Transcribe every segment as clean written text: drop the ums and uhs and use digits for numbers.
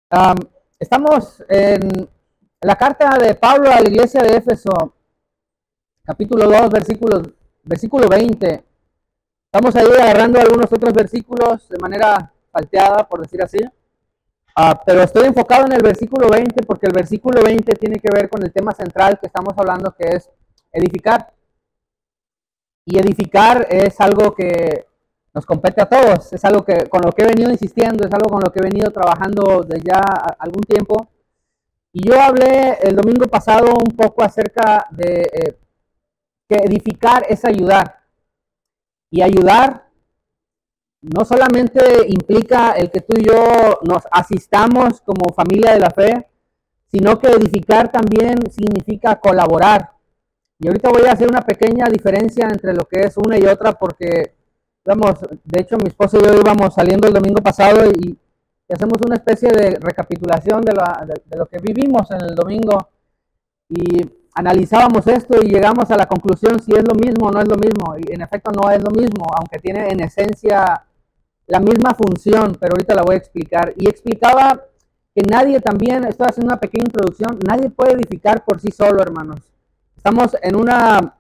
Am, Estamos en la carta de Pablo a la iglesia de Éfeso, capítulo 2, versículo 20. Estamos ahí agarrando algunos otros versículos de manera salteada, por decir así. Pero estoy enfocado en el versículo 20 porque el versículo 20 tiene que ver con el tema central que estamos hablando, que es edificar. Y edificar es algo que nos compete a todos, es algo que con lo que he venido insistiendo, es algo con lo que he venido trabajando desde ya algún tiempo. Y yo hablé el domingo pasado un poco acerca de que edificar es ayudar. Y ayudar no solamente implica el que tú y yo nos asistamos como familia de la fe, sino que edificar también significa colaborar. Y ahorita voy a hacer una pequeña diferencia entre lo que es una y otra porque, vamos, de hecho mi esposo y yo íbamos saliendo el domingo pasado y hacemos una especie de recapitulación de lo que vivimos en el domingo y analizábamos esto y llegamos a la conclusión si es lo mismo o no es lo mismo. Y en efecto no es lo mismo, aunque tiene en esencia la misma función, pero ahorita la voy a explicar. Y explicaba que nadie también, estoy haciendo una pequeña introducción, nadie puede edificar por sí solo, hermanos. Estamos en una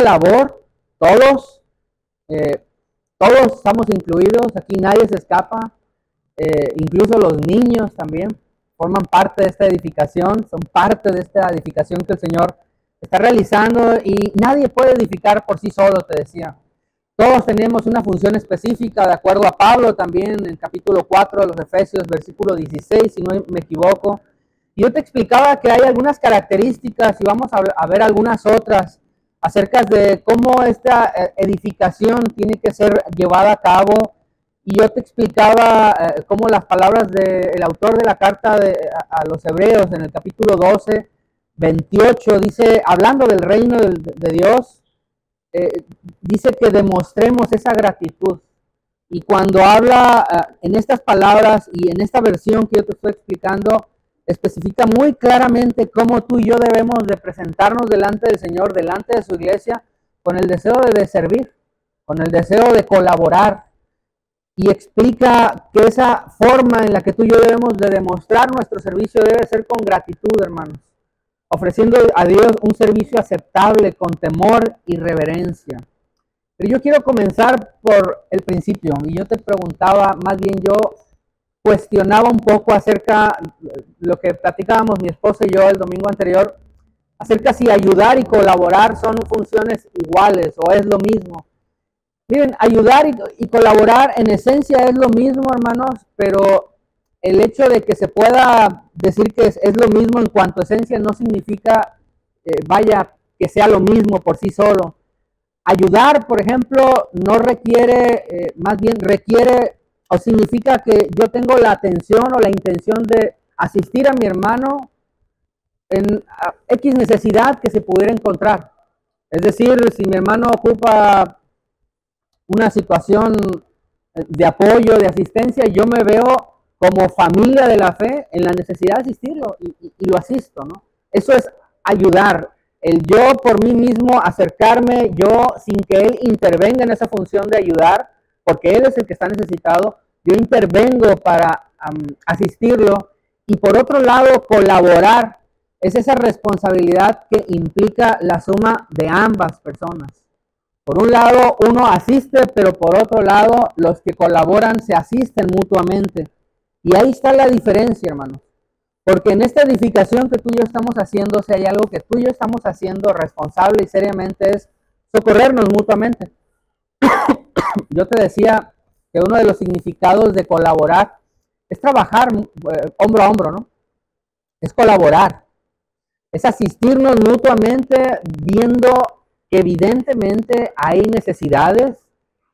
labor, todos, todos estamos incluidos, aquí nadie se escapa, incluso los niños también forman parte de esta edificación, son parte de esta edificación que el Señor está realizando y nadie puede edificar por sí solo, te decía. Todos tenemos una función específica, de acuerdo a Pablo también, en el capítulo 4 de los Efesios, versículo 16, si no me equivoco. Y yo te explicaba que hay algunas características y vamos a ver algunas otras acerca de cómo esta edificación tiene que ser llevada a cabo. Y yo te explicaba cómo las palabras del autor de la carta a los Hebreos en el capítulo 12, 28, dice, hablando del reino de Dios, dice que demostremos esa gratitud. Y cuando habla en estas palabras y en esta versión que yo te estoy explicando, especifica muy claramente cómo tú y yo debemos de presentarnos delante del Señor, delante de su iglesia, con el deseo de servir, con el deseo de colaborar. Y explica que esa forma en la que tú y yo debemos de demostrar nuestro servicio debe ser con gratitud, hermanos, ofreciendo a Dios un servicio aceptable con temor y reverencia. Pero yo quiero comenzar por el principio y yo te preguntaba, más bien yo cuestionaba un poco acerca de lo que platicábamos mi esposa y yo el domingo anterior, acerca si ayudar y colaborar son funciones iguales o es lo mismo. Miren, ayudar y colaborar en esencia es lo mismo, hermanos, pero el hecho de que se pueda decir que es lo mismo en cuanto a esencia no significa, vaya, que sea lo mismo por sí solo. Ayudar, por ejemplo, no requiere, más bien requiere o significa que yo tengo la atención o la intención de asistir a mi hermano en X necesidad que se pudiera encontrar. Es decir, si mi hermano ocupa una situación de apoyo, de asistencia, yo me veo como familia de la fe en la necesidad de asistirlo y lo asisto, ¿no? Eso es ayudar, el yo por mí mismo acercarme, yo sin que él intervenga en esa función de ayudar, porque él es el que está necesitado, yo intervengo para asistirlo y por otro lado colaborar, es esa responsabilidad que implica la suma de ambas personas. Por un lado, uno asiste, pero por otro lado, los que colaboran se asisten mutuamente. Y ahí está la diferencia, hermanos. Porque en esta edificación que tú y yo estamos haciendo, si hay algo que tú y yo estamos haciendo responsable y seriamente es socorrernos mutuamente. Yo te decía que uno de los significados de colaborar es trabajar hombro a hombro, ¿no? Es colaborar. Es asistirnos mutuamente viendo que evidentemente hay necesidades,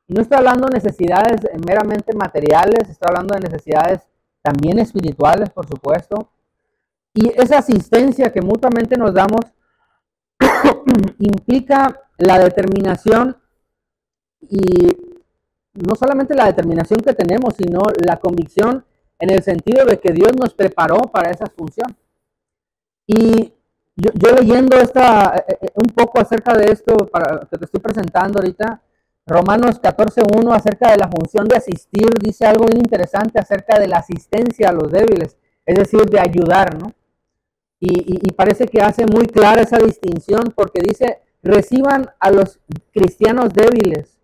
y no estoy hablando de necesidades meramente materiales, estoy hablando de necesidades también espirituales, por supuesto, y esa asistencia que mutuamente nos damos implica la determinación, y no solamente la determinación que tenemos, sino la convicción en el sentido de que Dios nos preparó para esa función. Y yo leyendo un poco acerca de esto para que te estoy presentando ahorita, Romanos 14:1 acerca de la función de asistir, dice algo bien interesante acerca de la asistencia a los débiles, es decir, de ayudar, ¿no? Y parece que hace muy clara esa distinción porque dice, reciban a los cristianos débiles,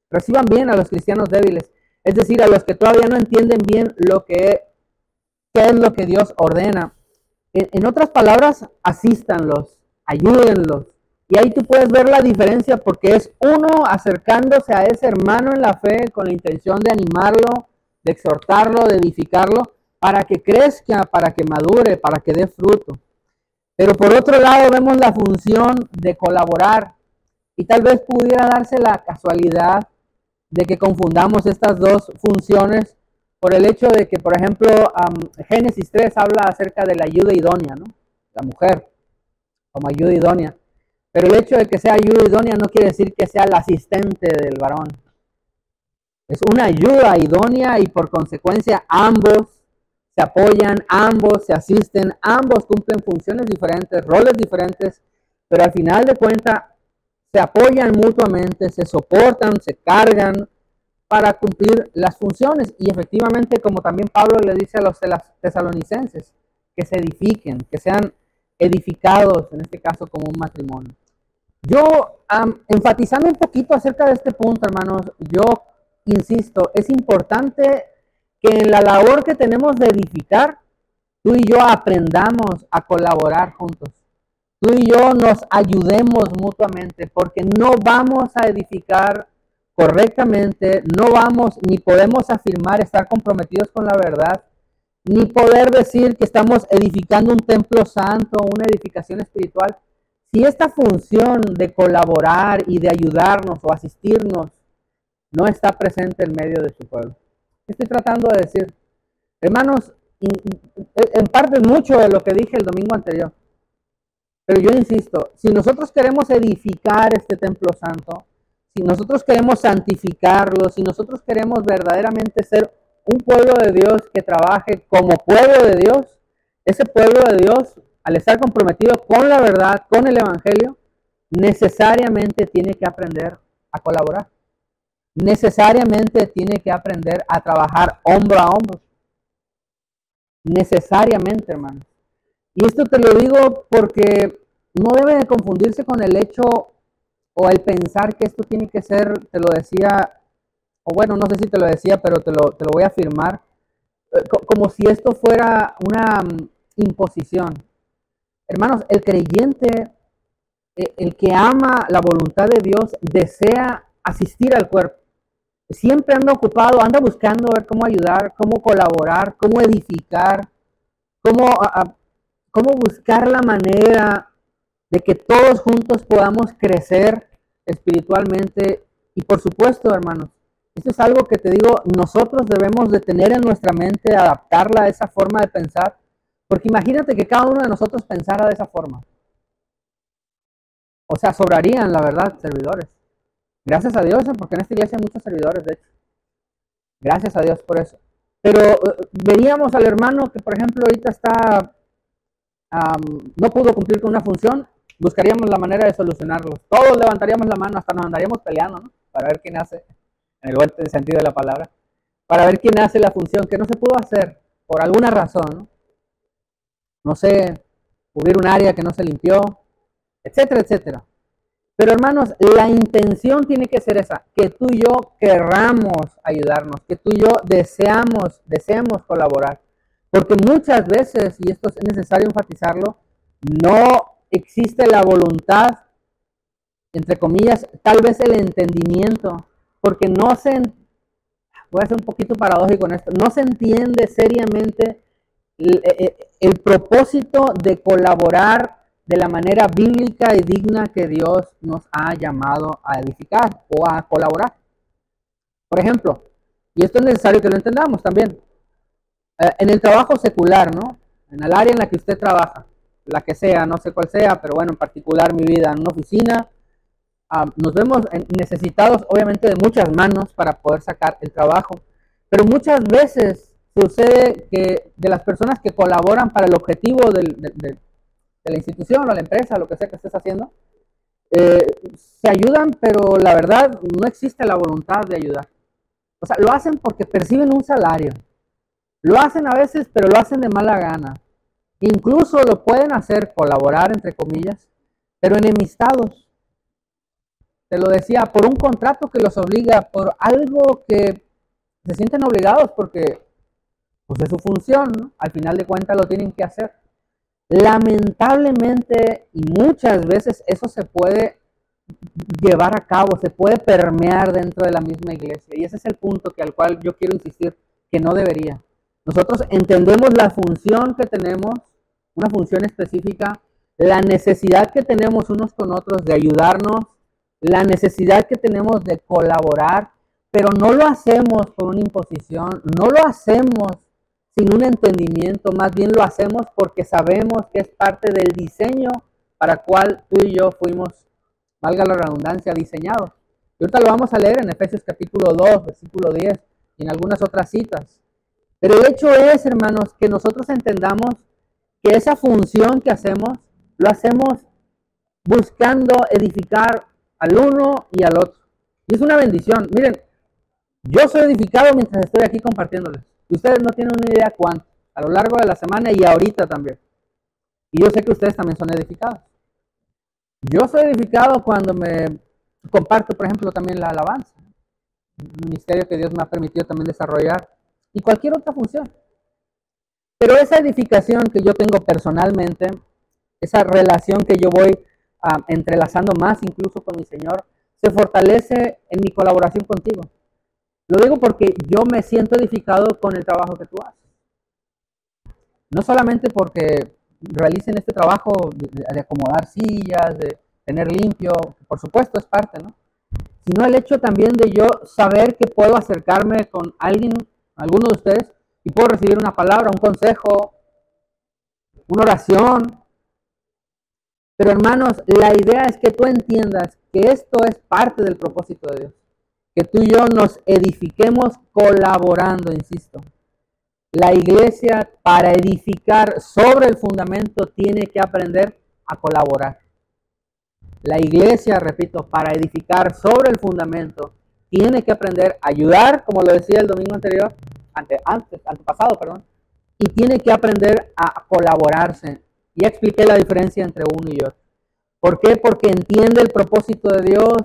reciban bien a los cristianos débiles, es decir, a los que todavía no entienden bien qué es lo que Dios ordena. En otras palabras, asístanlos, ayúdenlos. Y ahí tú puedes ver la diferencia porque es uno acercándose a ese hermano en la fe con la intención de animarlo, de exhortarlo, de edificarlo, para que crezca, para que madure, para que dé fruto. Pero por otro lado vemos la función de colaborar y tal vez pudiera darse la casualidad de que confundamos estas dos funciones por el hecho de que, por ejemplo, Génesis 3 habla acerca de la ayuda idónea, ¿no? La mujer como ayuda idónea. Pero el hecho de que sea ayuda idónea no quiere decir que sea la asistente del varón. Es una ayuda idónea y por consecuencia ambos se apoyan, ambos se asisten, ambos cumplen funciones diferentes, roles diferentes, pero al final de cuentas se apoyan mutuamente, se soportan, se cargan para cumplir las funciones. Y efectivamente, como también Pablo le dice a los tesalonicenses, que se edifiquen, que sean edificados, en este caso como un matrimonio. Yo, enfatizando un poquito acerca de este punto, hermanos, yo insisto, es importante que en la labor que tenemos de edificar, tú y yo aprendamos a colaborar juntos. Tú y yo nos ayudemos mutuamente, porque no vamos a edificar correctamente, no vamos ni podemos afirmar estar comprometidos con la verdad, ni poder decir que estamos edificando un templo santo, una edificación espiritual, si esta función de colaborar y de ayudarnos o asistirnos no está presente en medio de su pueblo. ¿Qué estoy tratando de decir? Hermanos, en parte mucho de lo que dije el domingo anterior, pero yo insisto, si nosotros queremos edificar este templo santo, si nosotros queremos santificarlo, si nosotros queremos verdaderamente ser un pueblo de Dios que trabaje como pueblo de Dios, ese pueblo de Dios, al estar comprometido con la verdad, con el evangelio, necesariamente tiene que aprender a colaborar. Necesariamente tiene que aprender a trabajar hombro a hombro. Necesariamente, hermanos. Y esto te lo digo porque no debe de confundirse con el hecho o el pensar que esto tiene que ser, te lo decía, o bueno, no sé si te lo decía, pero te lo voy a afirmar, como si esto fuera una imposición. Hermanos, el creyente, el que ama la voluntad de Dios, desea asistir al cuerpo. Siempre anda ocupado, anda buscando ver cómo ayudar, cómo colaborar, cómo edificar, cómo buscar la manera de que todos juntos podamos crecer espiritualmente. Y por supuesto, hermanos, esto es algo que te digo, nosotros debemos de tener en nuestra mente, adaptarla a esa forma de pensar, porque imagínate que cada uno de nosotros pensara de esa forma. O sea, sobrarían, la verdad, servidores. Gracias a Dios, porque en esta iglesia hay muchos servidores, de hecho. Gracias a Dios por eso. Pero veríamos al hermano que, por ejemplo, ahorita no pudo cumplir con una función, buscaríamos la manera de solucionarlo. Todos levantaríamos la mano, hasta nos andaríamos peleando, ¿no? Para ver quién hace, en el buen sentido de la palabra, para ver quién hace la función que no se pudo hacer por alguna razón, ¿no? No sé, cubrir un área que no se limpió, etcétera, etcétera. Pero hermanos, la intención tiene que ser esa, que tú y yo querramos ayudarnos, que tú y yo deseemos colaborar. Porque muchas veces, y esto es necesario enfatizarlo, no existe la voluntad, entre comillas, tal vez el entendimiento, porque voy a ser un poquito paradójico en esto, no se entiende seriamente el propósito de colaborar de la manera bíblica y digna que Dios nos ha llamado a edificar o a colaborar. Por ejemplo, y esto es necesario que lo entendamos también, en el trabajo secular, ¿no? En el área en la que usted trabaja, la que sea, no sé cuál sea, pero bueno, en particular mi vida en una oficina, nos vemos necesitados obviamente de muchas manos para poder sacar el trabajo, pero muchas veces sucede que de las personas que colaboran para el objetivo de la institución o la empresa, lo que sea que estés haciendo, eh, se ayudan, pero la verdad no existe la voluntad de ayudar. O sea, lo hacen porque perciben un salario. Lo hacen a veces, pero lo hacen de mala gana. Incluso lo pueden hacer, colaborar, entre comillas, pero enemistados. Te lo decía, por un contrato que los obliga, por algo que se sienten obligados porque pues es su función, ¿no? Al final de cuentas lo tienen que hacer. Lamentablemente, y muchas veces eso se puede llevar a cabo, se puede permear dentro de la misma iglesia. Y ese es el punto al cual yo quiero insistir, que no debería. Nosotros entendemos la función que tenemos, una función específica, la necesidad que tenemos unos con otros de ayudarnos, la necesidad que tenemos de colaborar, pero no lo hacemos por una imposición, no lo hacemos sin un entendimiento, más bien lo hacemos porque sabemos que es parte del diseño para cual tú y yo fuimos, valga la redundancia, diseñados. Y ahorita lo vamos a leer en Efesios capítulo 2, versículo 10 y en algunas otras citas. Pero el hecho es, hermanos, que nosotros entendamos que esa función que hacemos, lo hacemos buscando edificar al uno y al otro. Y es una bendición. Miren, yo soy edificado mientras estoy aquí compartiéndoles. Y ustedes no tienen una idea cuánto. A lo largo de la semana y ahorita también. Y yo sé que ustedes también son edificados. Yo soy edificado cuando me comparto, por ejemplo, también la alabanza. Un ministerio que Dios me ha permitido también desarrollar. Y cualquier otra función. Pero esa edificación que yo tengo personalmente, esa relación que yo voy entrelazando más incluso con mi Señor, se fortalece en mi colaboración contigo. Lo digo porque yo me siento edificado con el trabajo que tú haces. No solamente porque realicen este trabajo de acomodar sillas, de tener limpio, por supuesto es parte, ¿no? Sino el hecho también de yo saber que puedo acercarme con alguien, alguno de ustedes, y puedo recibir una palabra, un consejo, una oración. Pero hermanos, la idea es que tú entiendas que esto es parte del propósito de Dios. Que tú y yo nos edifiquemos colaborando, insisto. La iglesia, para edificar sobre el fundamento, tiene que aprender a colaborar. La iglesia, repito, para edificar sobre el fundamento, tiene que aprender a ayudar, como lo decía el domingo anterior, antepasado, perdón, y tiene que aprender a colaborarse. Ya expliqué la diferencia entre uno y otro. ¿Por qué? Porque entiende el propósito de Dios.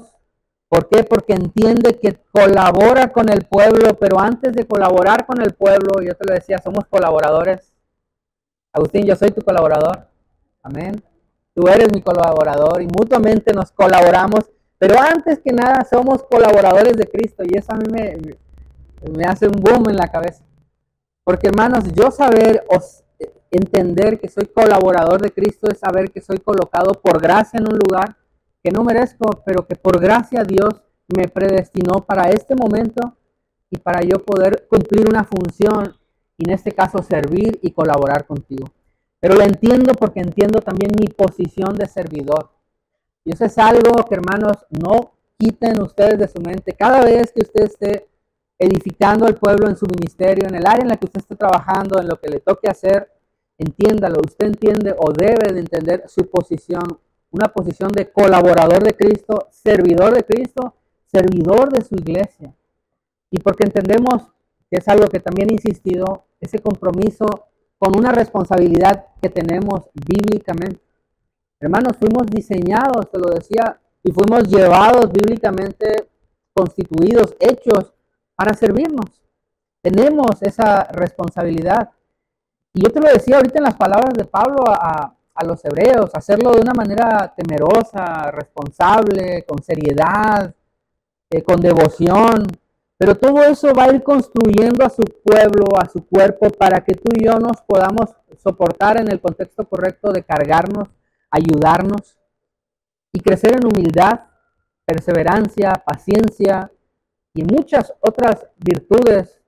¿Por qué? Porque entiende que colabora con el pueblo, pero antes de colaborar con el pueblo, yo te lo decía, somos colaboradores. Agustín, yo soy tu colaborador. Amén. Tú eres mi colaborador y mutuamente nos colaboramos, pero antes que nada somos colaboradores de Cristo y eso a mí me hace un boom en la cabeza. Porque hermanos, yo entender que soy colaborador de Cristo es saber que soy colocado por gracia en un lugar que no merezco, pero que por gracia Dios me predestinó para este momento y para yo poder cumplir una función y en este caso servir y colaborar contigo. Pero lo entiendo porque entiendo también mi posición de servidor. Y eso es algo que, hermanos, no quiten ustedes de su mente. Cada vez que usted esté edificando al pueblo en su ministerio, en el área en la que usted esté trabajando, en lo que le toque hacer, entiéndalo. Usted entiende o debe de entender su posición, una posición de colaborador de Cristo, servidor de su iglesia. Y porque entendemos que es algo que también he insistido, ese compromiso con una responsabilidad que tenemos bíblicamente. Hermanos, fuimos diseñados, te lo decía, y fuimos llevados bíblicamente, constituidos, hechos para servirnos. Tenemos esa responsabilidad. Y yo te lo decía ahorita en las palabras de Pablo a los hebreos, hacerlo de una manera temerosa, responsable, con seriedad, con devoción. Pero todo eso va a ir construyendo a su pueblo, a su cuerpo, para que tú y yo nos podamos soportar en el contexto correcto de cargarnos, ayudarnos y crecer en humildad, perseverancia, paciencia y muchas otras virtudes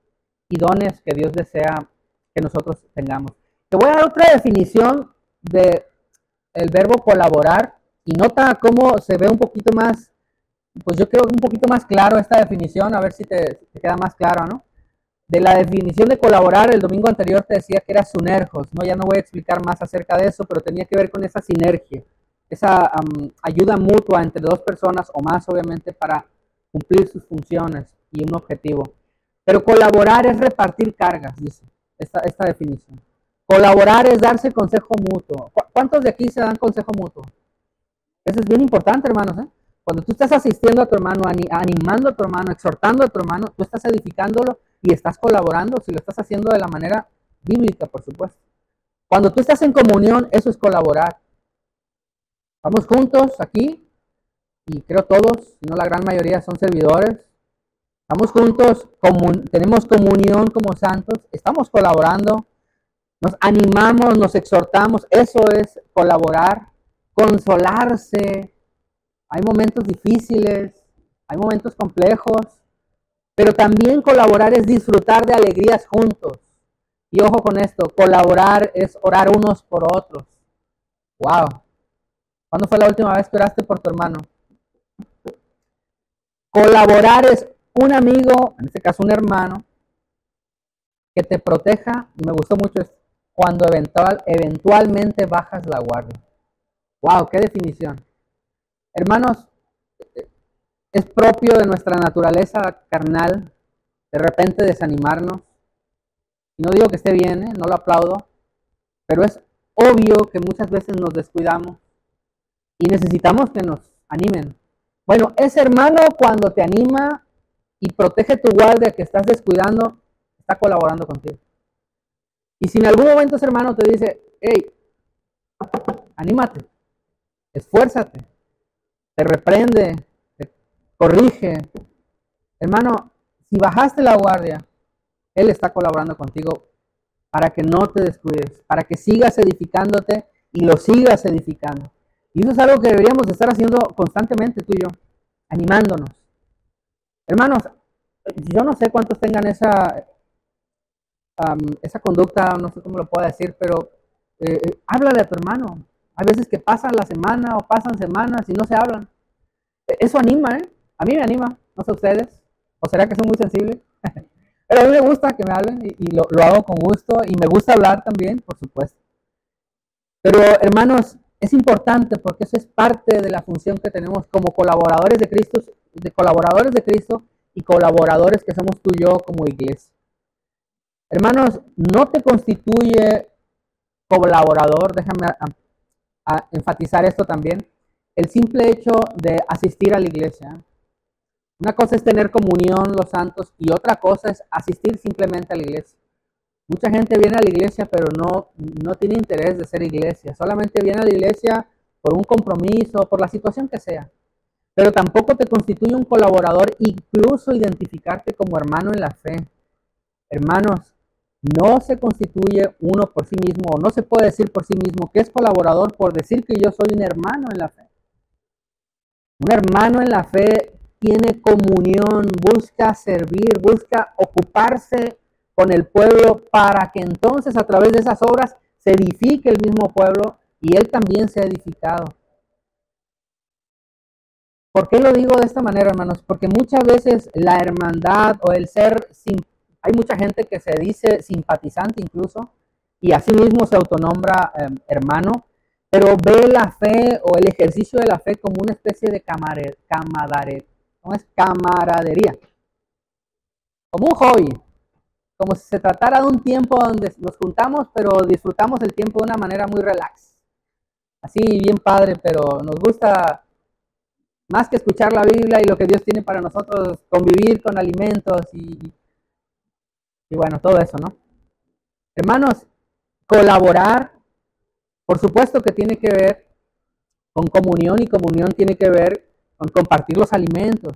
y dones que Dios desea que nosotros tengamos. Te voy a dar otra definición del verbo colaborar y nota cómo se ve un poquito más, pues yo creo un poquito más claro esta definición, a ver si te queda más claro, ¿no? De la definición de colaborar, el domingo anterior te decía que era sunergos, ¿no? Ya no voy a explicar más acerca de eso, pero tenía que ver con esa sinergia. ayuda mutua entre dos personas o más, obviamente, para cumplir sus funciones y un objetivo. Pero colaborar es repartir cargas, dice esta definición. Colaborar es darse consejo mutuo. ¿Cuántos de aquí se dan consejo mutuo? Eso es bien importante, hermanos, ¿eh? Cuando tú estás asistiendo a tu hermano, animando a tu hermano, exhortando a tu hermano, tú estás edificándolo y estás colaborando, si lo estás haciendo de la manera bíblica, por supuesto. Cuando tú estás en comunión, eso es colaborar. Vamos juntos aquí, y creo todos, si no la gran mayoría son servidores. Estamos juntos, tenemos comunión como santos, estamos colaborando, nos animamos, nos exhortamos, eso es colaborar, consolarse. Hay momentos difíciles, hay momentos complejos, pero también colaborar es disfrutar de alegrías juntos. Y ojo con esto, colaborar es orar unos por otros. Wow. ¿Cuándo fue la última vez que oraste por tu hermano? Colaborar es un amigo, en este caso un hermano, que te proteja, y me gustó mucho esto, cuando eventualmente bajas la guardia. Wow, qué definición. Hermanos, es propio de nuestra naturaleza carnal de repente desanimarnos. Y no digo que esté bien, no lo aplaudo, pero es obvio que muchas veces nos descuidamos y necesitamos que nos animen. Bueno, ese hermano cuando te anima y protege tu guardia que estás descuidando, está colaborando contigo. Y si en algún momento ese hermano te dice, hey, anímate, esfuérzate, te reprende, te corrige, hermano, si bajaste la guardia, él está colaborando contigo para que no te descuides, para que sigas edificándote y lo sigas edificando. Y eso es algo que deberíamos estar haciendo constantemente tú y yo, animándonos. Hermanos, yo no sé cuántos tengan esa conducta, no sé cómo lo puedo decir, pero háblale a tu hermano. Hay veces que pasan la semana o pasan semanas y no se hablan. Eso anima, ¿eh? A mí me anima, no sé ustedes. ¿O será que son muy sensibles? Pero a mí me gusta que me hablen y lo hago con gusto y me gusta hablar también, por supuesto. Pero hermanos, es importante porque eso es parte de la función que tenemos como colaboradores de Cristo y colaboradores que somos tú y yo como iglesia. Hermanos, no te constituye colaborador, déjame enfatizar esto también, el simple hecho de asistir a la iglesia. Una cosa es tener comunión los santos y otra cosa es asistir simplemente a la iglesia. Mucha gente viene a la iglesia pero no tiene interés de ser iglesia, solamente viene a la iglesia por un compromiso, por la situación que sea. Pero tampoco te constituye un colaborador, incluso identificarte como hermano en la fe. Hermanos, no se constituye uno por sí mismo, o no se puede decir por sí mismo que es colaborador por decir que yo soy un hermano en la fe. Un hermano en la fe tiene comunión, busca servir, busca ocuparse con el pueblo para que entonces a través de esas obras se edifique el mismo pueblo y él también sea edificado. ¿Por qué lo digo de esta manera, hermanos? Porque muchas veces la hermandad o el ser, hay mucha gente que se dice simpatizante incluso y así mismo se autonombra hermano, pero ve la fe o el ejercicio de la fe como una especie de camaradería, como un hobby, como si se tratara de un tiempo donde nos juntamos, pero disfrutamos el tiempo de una manera muy relax. Así, bien padre, pero nos gusta más que escuchar la Biblia y lo que Dios tiene para nosotros, convivir con alimentos y bueno, todo eso, ¿no? Hermanos, colaborar, por supuesto que tiene que ver con comunión y comunión tiene que ver con compartir los alimentos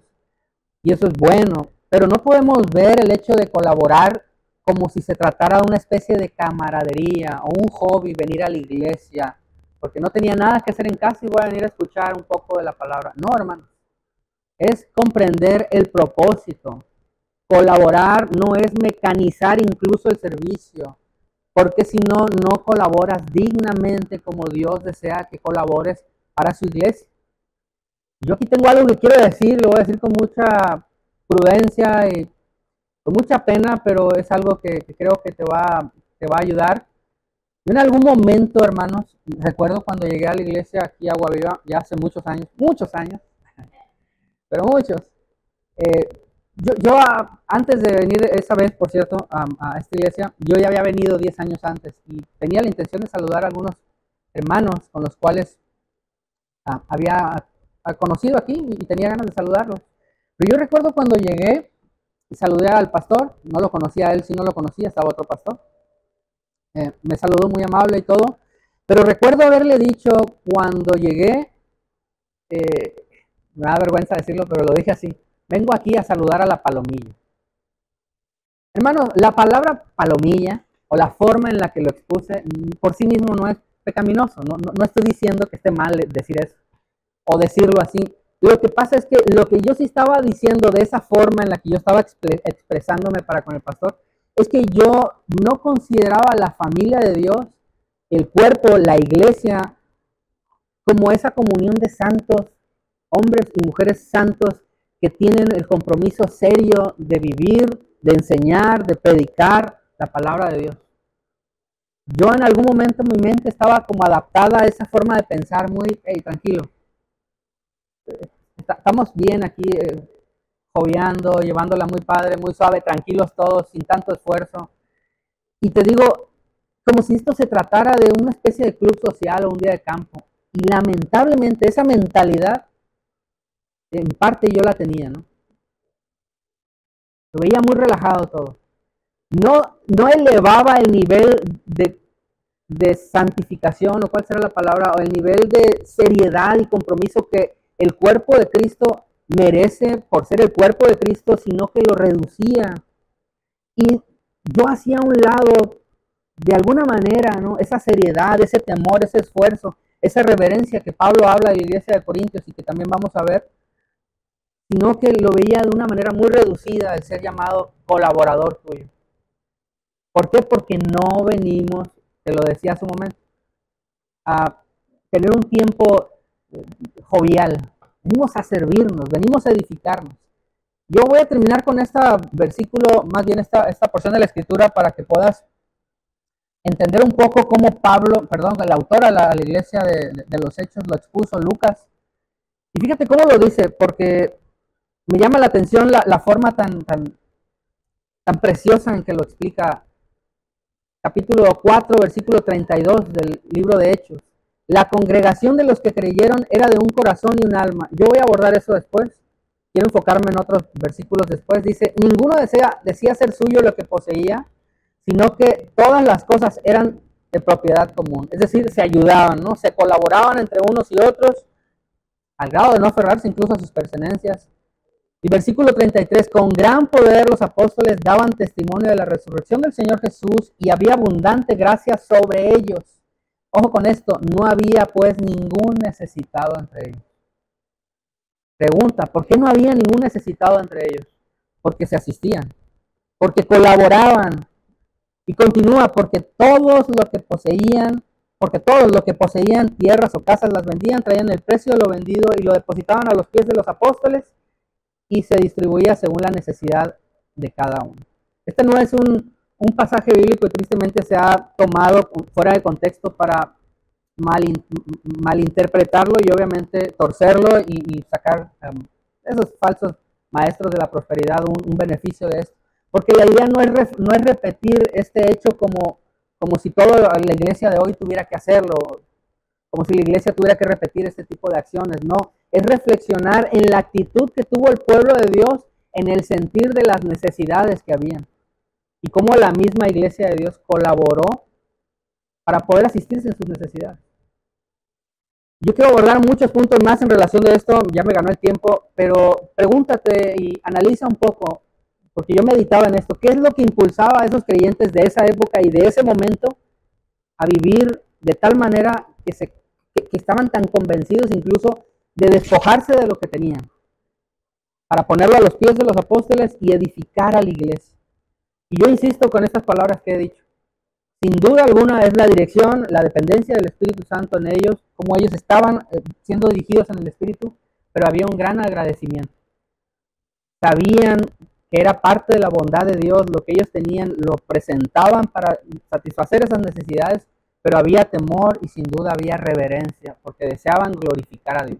y eso es bueno, pero no podemos ver el hecho de colaborar como si se tratara de una especie de camaradería o un hobby, venir a la iglesia, porque no tenía nada que hacer en casa y voy a venir a escuchar un poco de la palabra. No, hermanos, es comprender el propósito. Colaborar no es mecanizar incluso el servicio, porque si no, no colaboras dignamente como Dios desea que colabores para su iglesia. Yo aquí tengo algo que quiero decir, lo voy a decir con mucha prudencia y con mucha pena, pero es algo que creo que te va a ayudar. Yo en algún momento, hermanos, recuerdo cuando llegué a la iglesia aquí a Agua Viva, ya hace muchos años, pero muchos. eh, antes de venir esa vez, por cierto, a esta iglesia, yo ya había venido 10 años antes y tenía la intención de saludar a algunos hermanos con los cuales había conocido aquí y tenía ganas de saludarlos. Pero yo recuerdo cuando llegué y saludé al pastor, no lo conocía a él, sí no lo conocía, estaba otro pastor. Me saludó muy amable y todo, pero recuerdo haberle dicho cuando llegué, eh, me da vergüenza decirlo, pero lo dije así: vengo aquí a saludar a la palomilla. Hermano, la palabra palomilla o la forma en la que lo expuse por sí mismo no es pecaminoso, no estoy diciendo que esté mal decir eso o decirlo así. Lo que pasa es que lo que yo sí estaba diciendo de esa forma en la que yo estaba expresándome para con el pastor, es que yo no consideraba la familia de Dios, el cuerpo, la iglesia, como esa comunión de santos, hombres y mujeres santos que tienen el compromiso serio de vivir, de enseñar, de predicar la palabra de Dios. Yo en algún momento mi mente estaba como adaptada a esa forma de pensar muy, hey, tranquilo, estamos bien aquí, joveando, llevándola muy padre, muy suave, tranquilos todos, sin tanto esfuerzo. Y te digo, como si esto se tratara de una especie de club social o un día de campo. Y lamentablemente esa mentalidad, en parte yo la tenía, ¿no? Lo veía muy relajado todo. No elevaba el nivel de santificación, o cuál será la palabra, o el nivel de seriedad y compromiso que el cuerpo de Cristo merece por ser el cuerpo de Cristo, sino que lo reducía. Y yo hacía a un lado, de alguna manera, ¿no?, esa seriedad, ese temor, ese esfuerzo, esa reverencia que Pablo habla de la iglesia de Corintios y que también vamos a ver, sino que lo veía de una manera muy reducida el ser llamado colaborador tuyo. ¿Por qué? Porque no venimos, te lo decía hace un momento, a tener un tiempo jovial. Venimos a servirnos, venimos a edificarnos. Yo voy a terminar con este versículo, más bien esta porción de la escritura, para que puedas entender un poco cómo Pablo, perdón, el autor a la iglesia de los Hechos lo expuso, Lucas. Y fíjate cómo lo dice, porque me llama la atención la forma tan preciosa en que lo explica. Capítulo 4, versículo 32 del libro de Hechos. La congregación de los que creyeron era de un corazón y un alma. Yo voy a abordar eso después. Quiero enfocarme en otros versículos después. Dice, ninguno decía ser suyo lo que poseía, sino que todas las cosas eran de propiedad común. Es decir, se ayudaban, ¿no? Se colaboraban entre unos y otros, al grado de no aferrarse incluso a sus pertenencias. Y versículo 33, con gran poder los apóstoles daban testimonio de la resurrección del Señor Jesús y había abundante gracia sobre ellos. Ojo con esto, no había pues ningún necesitado entre ellos. Pregunta, ¿por qué no había ningún necesitado entre ellos? Porque se asistían, porque colaboraban. Y continúa, porque todos los que poseían tierras o casas las vendían, traían el precio de lo vendido y lo depositaban a los pies de los apóstoles, y se distribuía según la necesidad de cada uno. Este no es un pasaje bíblico y tristemente se ha tomado fuera de contexto para malinterpretarlo y obviamente torcerlo y sacar esos falsos maestros de la prosperidad un beneficio de esto. Porque la idea no es repetir este hecho como si toda la iglesia de hoy tuviera que hacerlo, como si la iglesia tuviera que repetir este tipo de acciones. No, es reflexionar en la actitud que tuvo el pueblo de Dios en el sentir de las necesidades que habían y cómo la misma iglesia de Dios colaboró para poder asistirse en sus necesidades. Yo quiero abordar muchos puntos más en relación de esto, ya me ganó el tiempo, pero pregúntate y analiza un poco, porque yo meditaba en esto, ¿qué es lo que impulsaba a esos creyentes de esa época y de ese momento a vivir de tal manera que estaban tan convencidos incluso de despojarse de lo que tenían, para ponerlo a los pies de los apóstoles y edificar a la iglesia? Y yo insisto con estas palabras que he dicho. Sin duda alguna es la dirección, la dependencia del Espíritu Santo en ellos, como ellos estaban siendo dirigidos en el Espíritu, pero había un gran agradecimiento. Sabían que era parte de la bondad de Dios, lo que ellos tenían, lo presentaban para satisfacer esas necesidades, pero había temor y sin duda había reverencia, porque deseaban glorificar a Dios.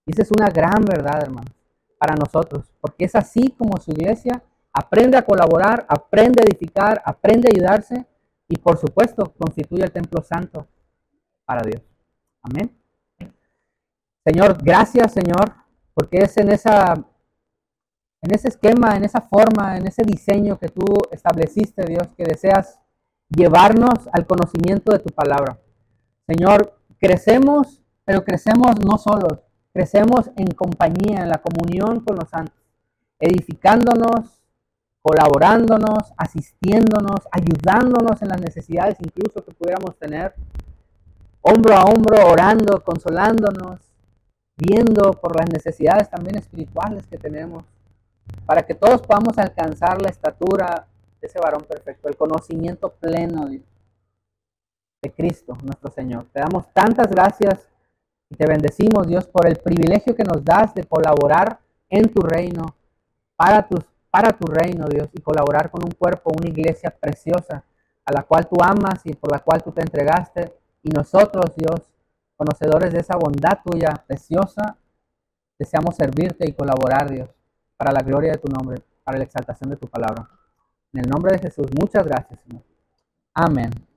Y esa es una gran verdad, hermanos, para nosotros, porque es así como su iglesia aprende a colaborar, aprende a edificar, aprende a ayudarse y por supuesto constituye el templo santo para Dios. Amén. Señor, gracias, Señor, porque es en ese esquema, en esa forma, en ese diseño que tú estableciste, Dios, que deseas llevarnos al conocimiento de tu palabra. Señor, crecemos, pero crecemos no solos, crecemos en compañía, en la comunión con los santos, edificándonos, colaborándonos, asistiéndonos, ayudándonos en las necesidades incluso que pudiéramos tener, hombro a hombro, orando, consolándonos, viendo por las necesidades también espirituales que tenemos, para que todos podamos alcanzar la estatura de ese varón perfecto, el conocimiento pleno de Cristo, nuestro Señor. Te damos tantas gracias y te bendecimos, Dios, por el privilegio que nos das de colaborar en tu reino, para tu reino, Dios, y colaborar con un cuerpo, una iglesia preciosa, a la cual tú amas y por la cual tú te entregaste. Y nosotros, Dios, conocedores de esa bondad tuya preciosa, deseamos servirte y colaborar, Dios, para la gloria de tu nombre, para la exaltación de tu palabra. En el nombre de Jesús, muchas gracias, Señor. Amén.